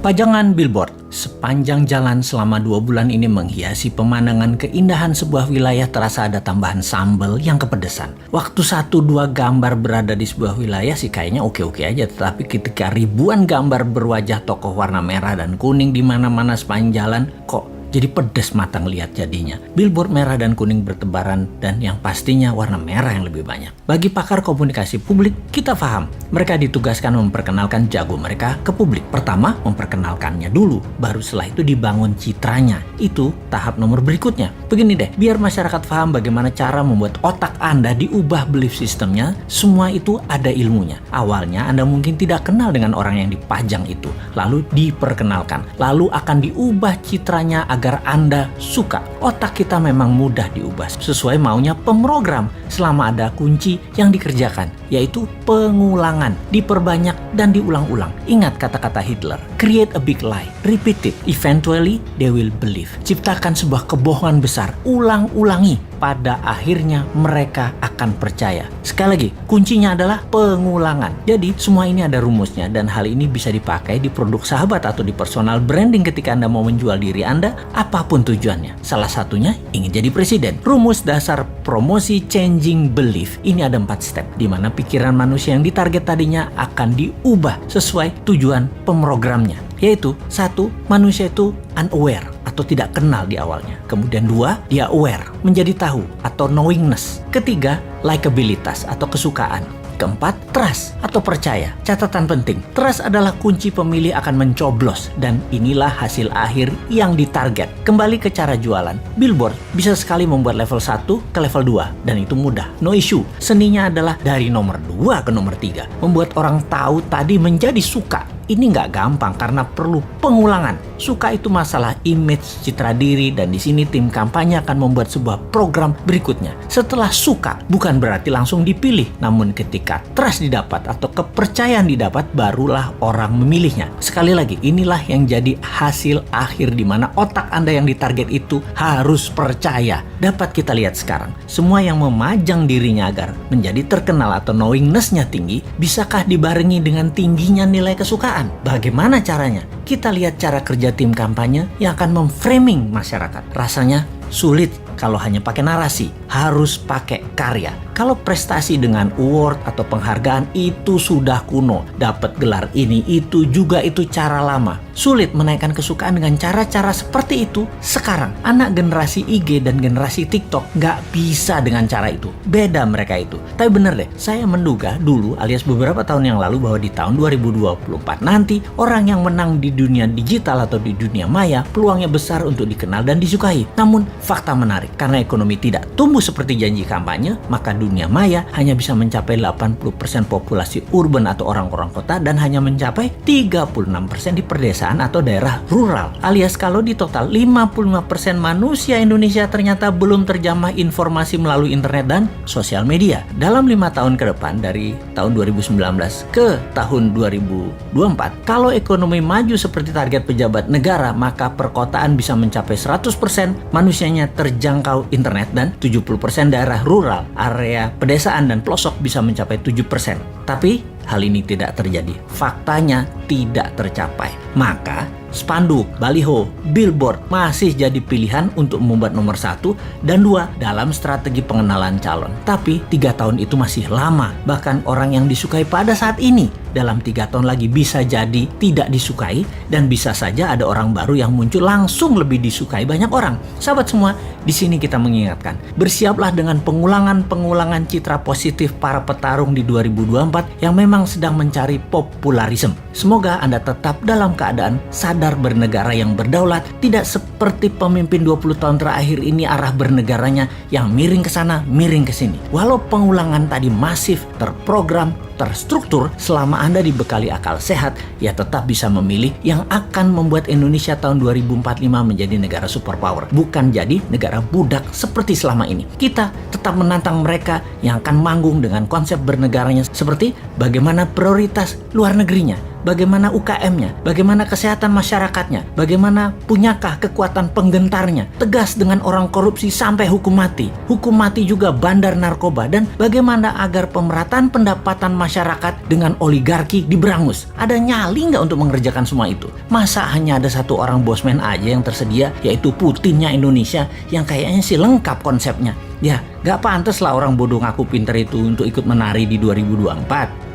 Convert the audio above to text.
Pajangan billboard sepanjang jalan selama 2 bulan ini menghiasi pemandangan keindahan sebuah wilayah. Terasa ada tambahan sambal yang kepedesan. Waktu 1-2 gambar berada di sebuah wilayah sih kayaknya oke-oke aja. Tetapi ketika ribuan gambar berwajah tokoh warna merah dan kuning di mana-mana sepanjang jalan, kok jadi pedes mata ngelihat jadinya. Billboard merah dan kuning bertebaran dan yang pastinya warna merah yang lebih banyak. Bagi pakar komunikasi publik, kita paham mereka ditugaskan memperkenalkan jago mereka ke publik. Pertama, memperkenalkannya dulu, baru setelah itu dibangun citranya. Itu tahap nomor berikutnya. Begini deh, biar masyarakat paham bagaimana cara membuat otak Anda diubah belief systemnya, semua itu ada ilmunya. Awalnya Anda mungkin tidak kenal dengan orang yang dipajang itu, lalu diperkenalkan, lalu akan diubah citranya agar Anda suka. Otak kita memang mudah diubah sesuai maunya pemrogram selama ada kunci yang dikerjakan, yaitu pengulangan, diperbanyak dan diulang-ulang. Ingat kata-kata Hitler, create a big lie, repeat it, eventually they will believe. Ciptakan sebuah kebohongan besar, ulang-ulangi, pada akhirnya mereka akan percaya. Sekali lagi, kuncinya adalah pengulangan. Jadi semua ini ada rumusnya dan hal ini bisa dipakai di produk sahabat atau di personal branding ketika Anda mau menjual diri Anda, apapun tujuannya. Salah satunya ingin jadi presiden. Rumus dasar promosi changing belief ini ada 4 step, di mana pikiran manusia yang ditarget tadinya akan diubah sesuai tujuan pemrogramnya. Yaitu 1, manusia itu unaware atau tidak kenal di awalnya. Kemudian 2, dia aware, menjadi tahu atau knowingness. Ketiga, likabilitas atau kesukaan. Keempat, trust atau percaya. Catatan penting, trust adalah kunci pemilih akan mencoblos dan inilah hasil akhir yang ditarget. Kembali ke cara jualan, billboard bisa sekali membuat level 1 ke level 2 dan itu mudah, no issue. Seninya adalah dari nomor 2 ke nomor 3. Membuat orang tahu tadi menjadi suka. Ini nggak gampang karena perlu pengulangan. Suka itu masalah image, citra diri, dan di sini tim kampanye akan membuat sebuah program berikutnya. Setelah suka, bukan berarti langsung dipilih, namun ketika trust didapat atau kepercayaan didapat, barulah orang memilihnya. Sekali lagi, inilah yang jadi hasil akhir di mana otak Anda yang ditarget itu harus percaya. Dapat kita lihat sekarang, semua yang memajang dirinya agar menjadi terkenal atau knowingness-nya tinggi, bisakah dibarengi dengan tingginya nilai kesukaan? Bagaimana caranya? Kita lihat cara kerja tim kampanye yang akan memframing masyarakat. Rasanya sulit kalau hanya pakai narasi, harus pakai karya. Kalau prestasi dengan award atau penghargaan itu sudah kuno, dapat gelar ini itu juga itu cara lama. Sulit menaikkan kesukaan dengan cara-cara seperti itu sekarang. Anak generasi IG dan generasi TikTok nggak bisa dengan cara itu. Beda mereka itu. Tapi bener deh, saya menduga dulu alias beberapa tahun yang lalu bahwa di tahun 2024 nanti orang yang menang di dunia digital atau di dunia maya peluangnya besar untuk dikenal dan disukai. Namun fakta menarik, karena ekonomi tidak tumbuh seperti janji kampanye, maka dunia maya hanya bisa mencapai 80% populasi urban atau orang-orang kota dan hanya mencapai 36% di pedesaan atau daerah rural. Alias kalau di total 55% manusia Indonesia ternyata belum terjamah informasi melalui internet dan sosial media. Dalam 5 tahun ke depan dari tahun 2019 ke tahun 2024, kalau ekonomi maju seperti target pejabat negara, maka perkotaan bisa mencapai 100% manusianya terjangkau internet dan 70% daerah rural, area pedesaan dan pelosok bisa mencapai 7%. Tapi hal ini tidak terjadi. Faktanya tidak tercapai. Maka spanduk, baliho, billboard masih jadi pilihan untuk membuat nomor 1 dan 2 dalam strategi pengenalan calon. Tapi 3 tahun itu masih lama. Bahkan orang yang disukai pada saat ini dalam 3 tahun lagi bisa jadi tidak disukai dan bisa saja ada orang baru yang muncul langsung lebih disukai banyak orang. Sahabat semua, di sini kita mengingatkan, bersiaplah dengan pengulangan citra positif para petarung di 2024 yang memang sedang mencari popularisme. Semoga Anda tetap dalam keadaan sadar bernegara yang berdaulat, tidak seperti pemimpin 20 tahun terakhir ini arah bernegaranya yang miring ke sana, miring ke sini. Walau pengulangan tadi masif, terprogram, terstruktur, selama Anda dibekali akal sehat, ya tetap bisa memilih yang akan membuat Indonesia tahun 2045 menjadi negara superpower, bukan jadi negara budak seperti selama ini. Kita tetap menantang mereka yang akan manggung dengan konsep bernegaranya seperti bagaimana prioritas luar negerinya. bagaimana UKM-nya, bagaimana kesehatan masyarakatnya, bagaimana punyakah kekuatan penggentarnya, tegas dengan orang korupsi sampai hukum mati juga bandar narkoba, dan bagaimana agar pemerataan pendapatan masyarakat dengan oligarki diberangus. Ada nyali nggak untuk mengerjakan semua itu? Masa hanya ada satu orang bosman aja yang tersedia, yaitu Putinnya Indonesia, yang kayaknya sih lengkap konsepnya. Ya, gak pantas lah orang bodoh ngaku pinter itu untuk ikut menari di 2024.